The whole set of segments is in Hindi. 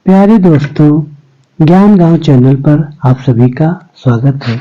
प्यारे दोस्तों, ज्ञान गांव चैनल पर आप सभी का स्वागत है।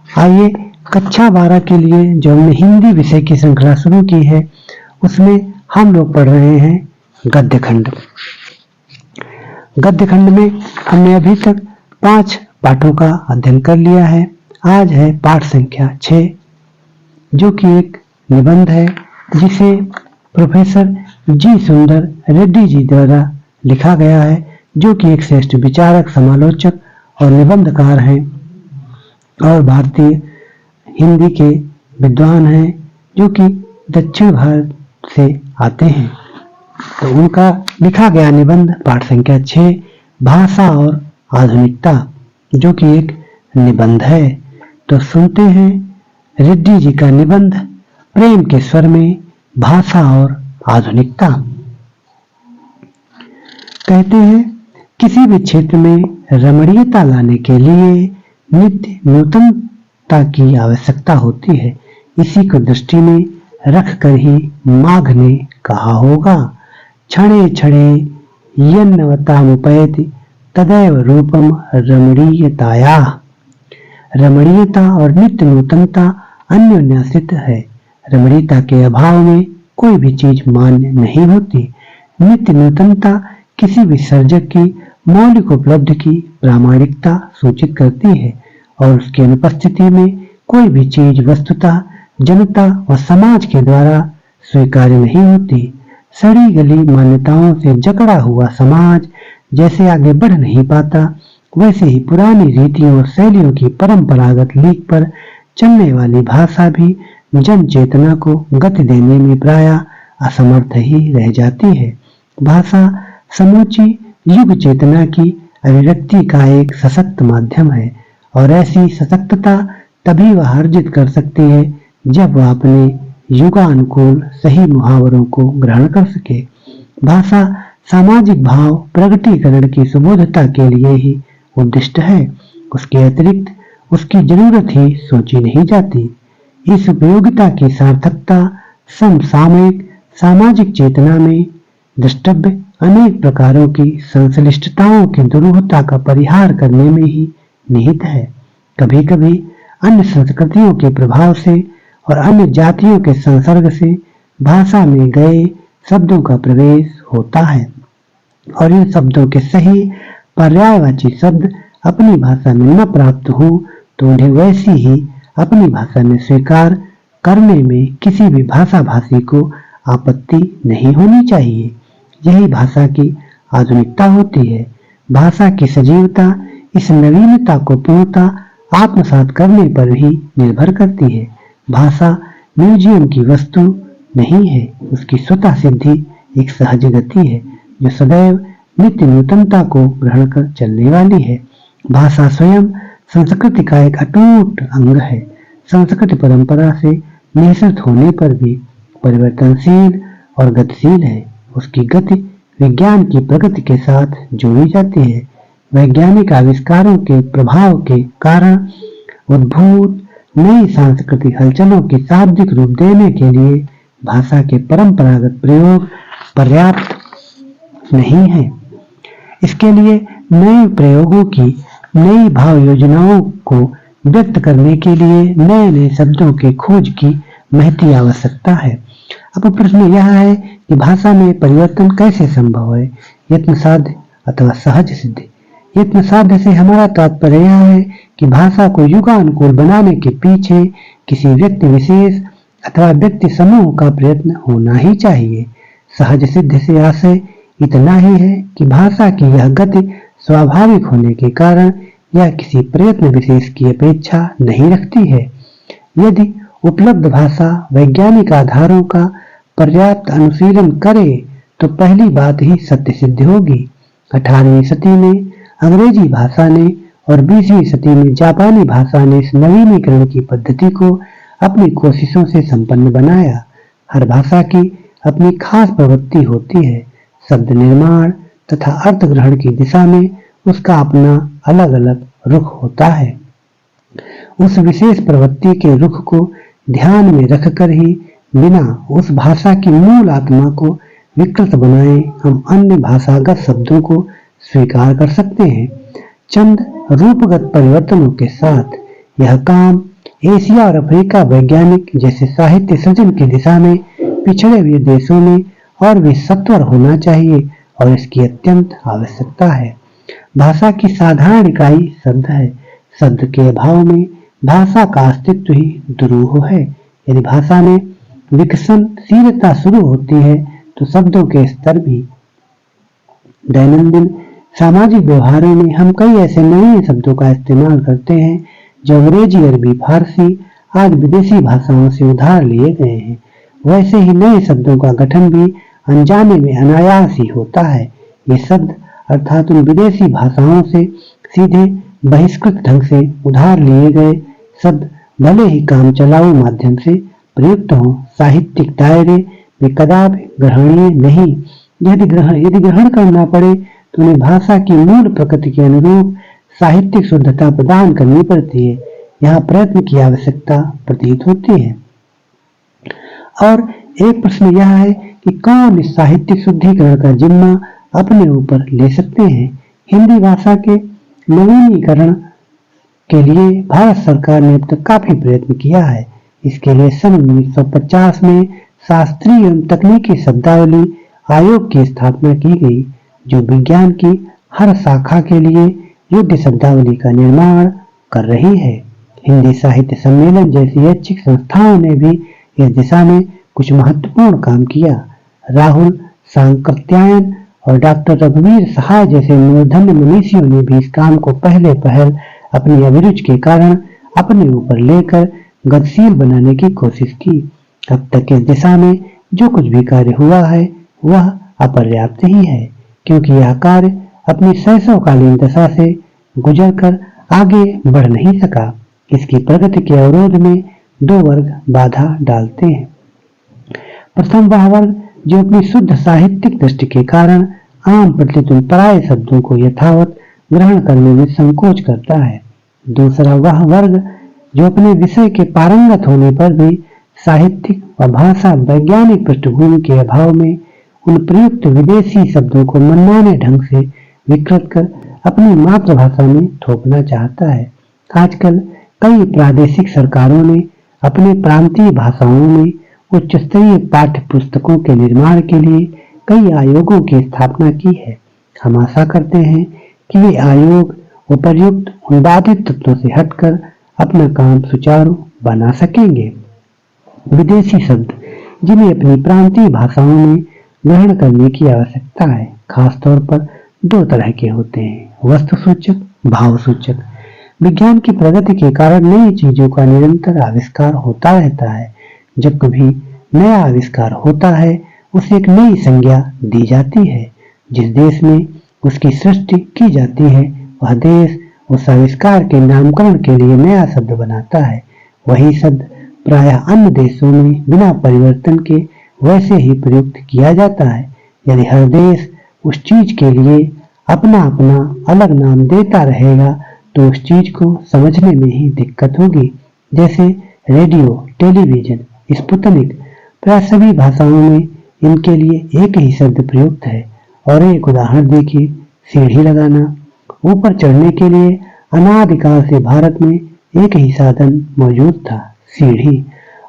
आइए कक्षा 12 के लिए जो हमने हिंदी विषय की श्रृंखला शुरू की है उसमें हम लोग पढ़ रहे हैं गद्य खंड। गद्य खंड में हमने अभी तक 5 पाठों का अध्ययन कर लिया है। आज है पाठ संख्या 6 जो कि एक निबंध है जिसे प्रोफेसर जी सुंदर रेड्डी जी द्वारा लिखा गया है, जो कि एक श्रेष्ठ विचारक, समालोचक और निबंधकार हैं और भारतीय हिंदी के विद्वान हैं जो कि दक्षिण भारत से आते हैं। तो उनका लिखा गया निबंध पाठ संख्या 6 भाषा और आधुनिकता, जो कि एक निबंध है। तो सुनते हैं रेड्डी जी का निबंध प्रेम के स्वर में भाषा और आधुनिकता। कहते हैं, किसी भी क्षेत्र में रमणीयता लाने के लिए नित्य नूतनता की आवश्यकता होती है। इसी को दृष्टि में रखकर ही माघ ने कहा होगा, क्षणे क्षणे यन्नवतामुपैति तदैव रूपम रमणीयताया। रमणीयता और नित्य नूतनता अन्योन्याश्रित है। रमणीयता के अभाव में कोई भी चीज मान्य नहीं होती। नित्य नूतनता किसी भी सर्जक की मौलिक उपलब्धि की प्रामाणिकता सूचित करती है और उसकी अनुपस्थिति में कोई भी चीज वस्तुतः जनता व समाज के द्वारा स्वीकार्य नहीं होती। सड़ी गली मान्यताओं से जकड़ा हुआ समाज जैसे आगे बढ़ नहीं पाता, वैसे ही पुरानी रीतियों और शैलियों की परंपरागत लीक पर चलने वाली भाषा भी जन चेतना को गति देने में प्रायः असमर्थ ही रह जाती है। भाषा समूची युग चेतना की अभिव्यक्ति का एक सशक्त माध्यम है और ऐसी सशक्तता तभी वह अर्जित कर सकती है जब वह अपने युगानुकूल सही मुहावरों को ग्रहण कर सके। भाषा सामाजिक भाव प्रगटीकरण की सुबोधता के लिए ही उद्दिष्ट है। उसके अतिरिक्त उसकी जरूरत ही सोची नहीं जाती। इस उपयोगिता की सार्थकता समसामयिक सामाजिक चेतना में द्रष्टव्य अनेक प्रकारों की संश्लिष्टताओं की दुरूहता का परिहार करने में ही निहित है। कभी कभी अन्य संस्कृतियों के प्रभाव से और अन्य जातियों के संसर्ग से भाषा में गए शब्दों का प्रवेश होता है और इन शब्दों के सही पर्यायवाची शब्द अपनी भाषा में न प्राप्त हो तो उन्हें वैसी ही अपनी भाषा में स्वीकार करने में किसी भी भाषा भाषी को आपत्ति नहीं होनी चाहिए। यही भाषा की आधुनिकता होती है। भाषा की सजीवता इस नवीनता को पूर्णतः आत्मसात करने पर ही निर्भर करती है। भाषा म्यूजियम की वस्तु नहीं है, उसकी स्वतः सिद्धि एक सहज गति है जो सदैव नित्य नूतनता को ग्रहण कर चलने वाली है। भाषा स्वयं संस्कृति का एक अटूट अंग है। संस्कृति परंपरा से निःसृत होने पर भी परिवर्तनशील और गतिशील है। उसकी गति विज्ञान की प्रगति के साथ जोड़ी जाती है। वैज्ञानिक आविष्कारों के प्रभाव के कारण उद्भूत नई सांस्कृतिक हलचलों की शाब्दिक रूप देने के लिए भाषा के परंपरागत प्रयोग पर्याप्त नहीं है। इसके लिए नए प्रयोगों की, नई भाव योजनाओं को व्यक्त करने के लिए नए नए शब्दों के खोज की महती आवश्यकता है। अब प्रश्न यह है कि भाषा में परिवर्तन कैसे संभव है, यत्न साध्य अथवा सहज सिद्ध। यत्न साध्य से हमारा तात्पर्य यह है कि भाषा को युगानुकूल बनाने के पीछे किसी व्यक्ति विशेष अथवा व्यक्ति समूह का प्रयत्न होना ही चाहिए। सहज सिद्ध से आशय इतना ही है कि भाषा की यह गति स्वाभाविक होने के कारण यह किसी प्रयत्न विशेष की अपेक्षा नहीं रखती है। यदि उपलब्ध भाषा वैज्ञानिक आधारों का पर्याप्त अनुशीलन करे तो पहली बात ही सत्य सिद्ध होगी। 18वीं सदी में अंग्रेजी भाषा ने और 20वीं सदी में जापानी भाषा ने इस नवीनीकरण की पद्धति को अपनी कोशिशों से संपन्न बनाया। हर भाषा की अपनी खास प्रवृत्ति होती है। शब्द निर्माण तथा अर्थ ग्रहण की दिशा में उसका अपना अलग अलग रुख होता है। उस विशेष प्रवृत्ति के रुख को ध्यान में रखकर ही बिना उस भाषा की मूल आत्मा को विकृत बनाए हम अन्य भाषागत शब्दों को स्वीकार कर सकते हैं। चंद रूपगत परिवर्तनों के साथ यह काम एशिया और अफ्रीका वैज्ञानिक जैसे साहित्य सृजन की दिशा में पिछड़े हुए देशों में और भी सत्वर होना चाहिए और इसकी अत्यंत आवश्यकता है। भाषा की साधारण इकाई शब्द है। शब्द के अभाव में भाषा का अस्तित्व ही दुरूह है। यदि भाषा में विकसनशीलता शुरू होती है तो शब्दों के स्तर भी। दैनंदिन सामाजिक व्यवहारों में हम कई ऐसे नए शब्दों का इस्तेमाल करते हैं जो अंग्रेजी, अरबी, फारसी आदि विदेशी भाषाओं से उधार लिए गए हैं। वैसे ही नए शब्दों का गठन भी अनजाने में अनायास ही होता है। ये शब्द अर्थात उन विदेशी भाषाओं से सीधे बहिष्कृत ढंग से उधार लिए गए शब्द भले ही काम चलाऊ माध्यम से प्रयुक्त हों, साहित्यिक दायरे में कदापि ग्रहणीय नहीं। यदि ग्रहण करना पड़े तो उन्हें भाषा की मूल प्रकृति के अनुरूप साहित्यिक शुद्धता प्रदान करनी पड़ती है। यहाँ प्रयत्न की आवश्यकता प्रतीत होती है। और एक प्रश्न यह है कि कौन इस साहित्यिक शुद्धिकरण का जिम्मा अपने ऊपर ले सकते हैं। हिंदी भाषा के नवीनीकरण के लिए भारत सरकार ने अब तक काफी प्रयत्न किया है। इसके लिए सन 1950 में शास्त्रीय एवं तकनीकी शब्दावली आयोग की स्थापना की गई, जो विज्ञान की हर शाखा के लिए योग्य शब्दावली का निर्माण कर रही है। हिंदी साहित्य सम्मेलन जैसी ऐच्छिक संस्थाओं ने भी इस दिशा में कुछ महत्वपूर्ण काम किया। राहुल सांकृत्यायन और डॉक्टर रघुवीर सहाय जैसे मूर्धन्य मनीषियों ने भी इस काम को पहले पहल अपनी अभिरुचि के कारण अपने ऊपर लेकर गतिशील बनाने की कोशिश की। अब तक इस दिशा में जो कुछ भी कार्य हुआ है वह अपर्याप्त ही है, क्योंकि यह कार्य अपनी शैशवकालीन दशा से गुजरकर आगे बढ़ नहीं सका। इसकी प्रगति के अवरोध में दो वर्ग बाधा डालते हैं। प्रथम वह वर्ग जो अपनी शुद्ध साहित्यिक दृष्टि के कारण आम प्रचलित पराये शब्दों को यथावत ग्रहण करने में संकोच करता है। दूसरा वह वर्ग जो अपने विषय के पारंगत होने पर भी साहित्यिक व भाषा वैज्ञानिक पृष्ठभूमि के अभाव में उन प्रयुक्त विदेशी शब्दों को मनमाने ढंग से विकृत कर अपनी मातृभाषा में थोपना चाहता है। आजकल कई प्रादेशिक सरकारों ने अपने प्रांतीय भाषाओं में उच्च स्तरीय पाठ्य पुस्तकों के निर्माण के लिए कई आयोगों की स्थापना की है। हम आशा करते हैं कि वे आयोग उपर्युक्त उन बाधित तत्वों से हटकर अपना काम सुचारू बना सकेंगे। विदेशी शब्द जिन्हें अपनी प्रांतीय भाषाओं में ग्रहण करने की आवश्यकता है, खासतौर पर दो तरह के होते हैं, वस्तुसूचक, भावसूचक। विज्ञान की प्रगति के कारण नई चीजों का निरंतर आविष्कार होता रहता है। जब कभी नया आविष्कार होता है उसे एक नई संज्ञा दी जाती है। जिस देश में उसकी सृष्टि की जाती है वह देश उस आविष्कार के नामकरण के लिए नया शब्द बनाता है। वही शब्द प्रायः अन्य देशों में बिना परिवर्तन के वैसे ही प्रयुक्त किया जाता है। यदि हर देश उस चीज के लिए अपना अपना अलग नाम देता रहेगा तो उस चीज को समझने में ही दिक्कत होगी। जैसे रेडियो, टेलीविजन, स्पुतनिक, प्राय सभी भाषाओं में इनके लिए एक ही शब्द प्रयुक्त है। और एक उदाहरण देखिए, सीढ़ी लगाना। ऊपर चढ़ने के लिए अनादिकाल से भारत में एक ही साधन मौजूद था, सीढ़ी।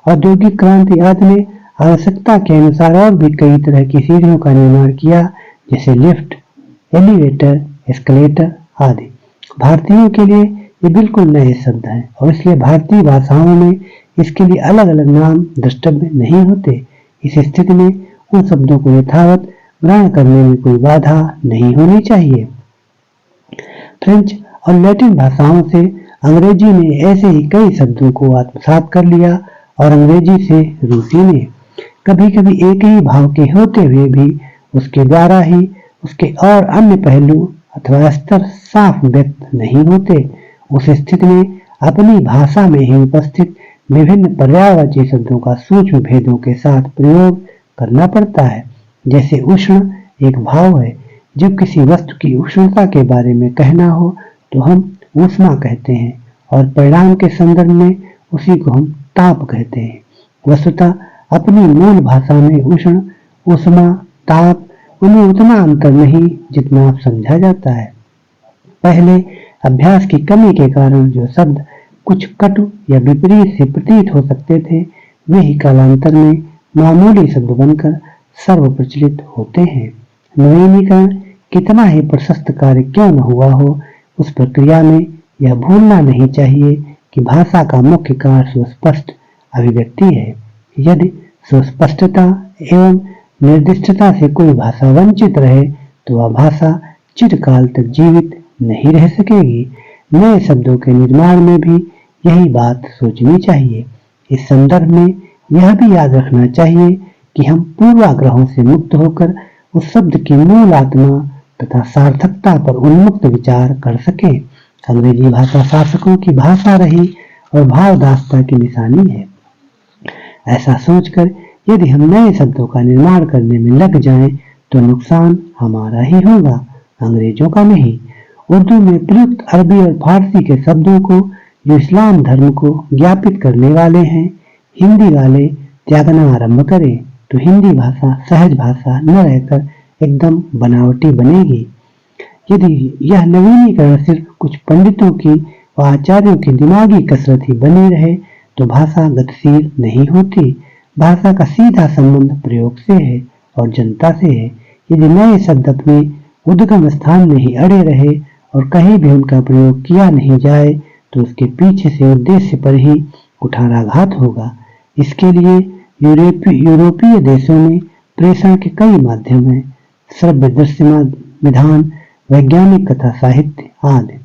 औद्योगिक क्रांति आदि ने आवश्यकता के अनुसार और भी कई तरह की सीढ़ियों का निर्माण किया, जैसे लिफ्ट, एलिवेटर, एस्केलेटर आदि। भारतीयों के लिए ये बिल्कुल नए शब्द हैं और इसलिए भारतीय भाषाओं में इसके लिए अलग अलग नाम द्रष्टव्य नहीं होते। इस स्थिति में उन शब्दों को यथावत ग्रहण करने में कोई बाधा नहीं होनी चाहिए। फ्रेंच और लैटिन भाषाओं से अंग्रेजी ने ऐसे ही कई शब्दों को आत्मसात कर लिया और अंग्रेजी से रूसी ने। कभी कभी एक ही भाव के होते हुए भी उसके द्वारा ही उसके और अन्य पहलू अथवा स्तर साफ व्यक्त नहीं होते। उस स्थिति में अपनी भाषा में ही उपस्थित विभिन्न पर्यायवाची शब्दों का सूक्ष्म भेदों के साथ प्रयोग करना पड़ता है। जैसे उष्ण एक भाव है। जब किसी वस्तु की उष्णता के बारे में कहना हो तो हम ऊष्मा कहते हैं और परिणाम के संदर्भ में उसी को हम ताप कहते हैं। वस्तुतः अपनी मूल भाषा में उष्ण, ऊष्मा, ताप उनमें उतना अंतर नहीं जितना अब समझा जाता है। पहले अभ्यास की कमी के कारण जो शब्द कुछ कटु या विपरीत से प्रतीत हो सकते थे, वे ही कालांतर में मामूली शब्द बनकर सर्व प्रचलित होते हैं। नवीनीकरण कितना ही प्रशस्त कार्य क्यों न हुआ हो, उस प्रक्रिया में यह भूलना नहीं चाहिए कि भाषा का मुख्य कार्य सुस्पष्ट अभिव्यक्ति है। यदि सुस्पष्टता एवं निर्दिष्टता से कोई भाषा वंचित रहे तो वह भाषा चिरकाल तक जीवित नहीं रह सकेगी। नए शब्दों के निर्माण में भी यही बात सोचनी चाहिए। इस संदर्भ में यह भी याद रखना चाहिए कि हम पूर्वाग्रहों से मुक्त होकर उस शब्द की मूल आत्मा तथा सार्थकता पर उन्मुक्त विचार कर सकें। अंग्रेजी भाषा शासकों की भाषा रही और भावदासता की निशानी है। ऐसा सोचकर यदि हम नए शब्दों का निर्माण करने में लग जाएं, तो नुकसान हमारा ही होगा, अंग्रेजों का नहीं। उर्दू में प्रयुक्त अरबी और फारसी के शब्दों को जो इस्लाम धर्म को ज्ञापित करने वाले हैं, हिंदी वाले त्यागना आरंभ करें तो हिंदी भाषा सहज भाषा न रहकर एकदम बनावटी बनेगी। यदि यह नवीनीकरण सिर्फ कुछ पंडितों की व आचार्यों की दिमागी कसरत ही बनी रहे तो भाषा गतिशील नहीं होती। भाषा का सीधा संबंध प्रयोग से है और जनता से है। यदि नए शब्द अपने उद्गम स्थान में ही अड़े रहे और कहीं भी उनका प्रयोग किया नहीं जाए तो उसके पीछे से उद्देश्य पर ही कुठाराघात होगा। इसके लिए यूरोपीय देशों में प्रेषण के कई माध्यम हैं, श्रव्य दृश्य विधान, वैज्ञानिक कथा साहित्य आदि।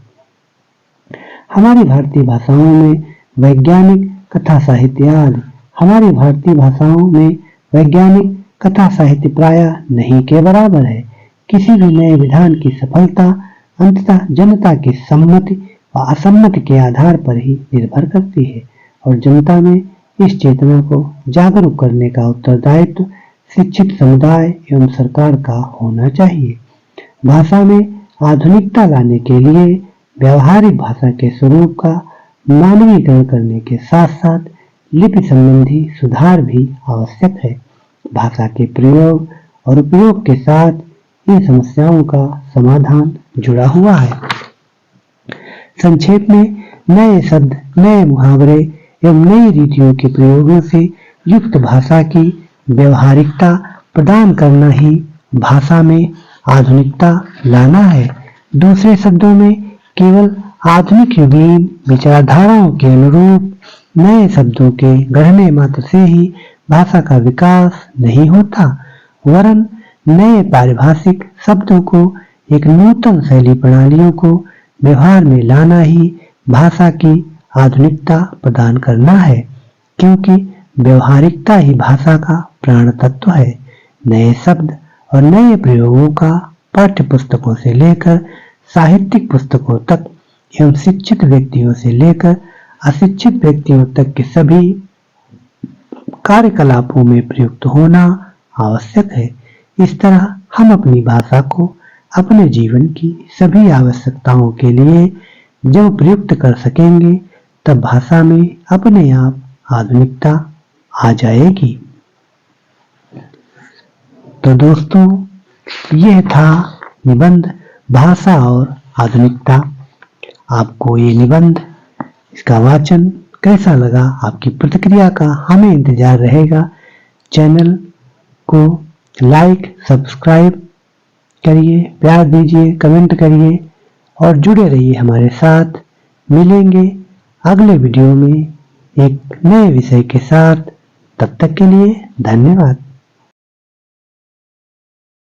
हमारी भारतीय भाषाओं में वैज्ञानिक कथा साहित्य आदि हमारी भारतीय भाषाओं में वैज्ञानिक कथा साहित्य प्रायः नहीं के बराबर है। किसी भी नए विधान की सफलता अंततः जनता की सम्मति व असम्मति के आधार पर ही निर्भर करती है और जनता में इस चेतना को जागरूक करने का उत्तरदायित्व शिक्षित समुदाय एवं सरकार का होना चाहिए। भाषा में आधुनिकता लाने के लिए व्यवहारिक भाषा के स्वरूप का मानवीकरण करने के साथ साथ लिपि संबंधी सुधार भी आवश्यक है। भाषा के प्रयोग और उपयोग के साथ इन समस्याओं का समाधान जुड़ा हुआ है। संक्षेप में नए शब्द, नए मुहावरे एवं नई रीतियों के प्रयोगों से युक्त भाषा की व्यवहारिकता प्रदान करना ही भाषा में आधुनिकता लाना है। दूसरे शब्दों में केवल आधुनिक युगीन विचारधाराओं के अनुरूप नए शब्दों के गढ़ने मात्र से ही भाषा का विकास नहीं होता, वरन नए पारिभाषिक शब्दों को एक नूतन शैली प्रणालियों को व्यवहार में लाना ही भाषा की आधुनिकता प्रदान करना है, क्योंकि व्यवहारिकता ही भाषा का प्राण तत्व है। नए शब्द और नए प्रयोगों का पाठ्य पुस्तकों से लेकर साहित्यिक पुस्तकों तक एवं शिक्षित व्यक्तियों से लेकर अशिक्षित व्यक्तियों तक के सभी कार्यकलापों में प्रयुक्त होना आवश्यक है। इस तरह हम अपनी भाषा को अपने जीवन की सभी आवश्यकताओं के लिए जब प्रयुक्त कर सकेंगे तब भाषा में अपने आप आधुनिकता आ जाएगी। तो दोस्तों, यह था निबंध भाषा और आधुनिकता। आपको ये निबंध, इसका वाचन कैसा लगा, आपकी प्रतिक्रिया का हमें इंतजार रहेगा। चैनल को लाइक, सब्सक्राइब करिए, प्यार दीजिए, कमेंट करिए और जुड़े रहिए हमारे साथ। मिलेंगे अगले वीडियो में एक नए विषय के साथ। तब तक के लिए धन्यवाद।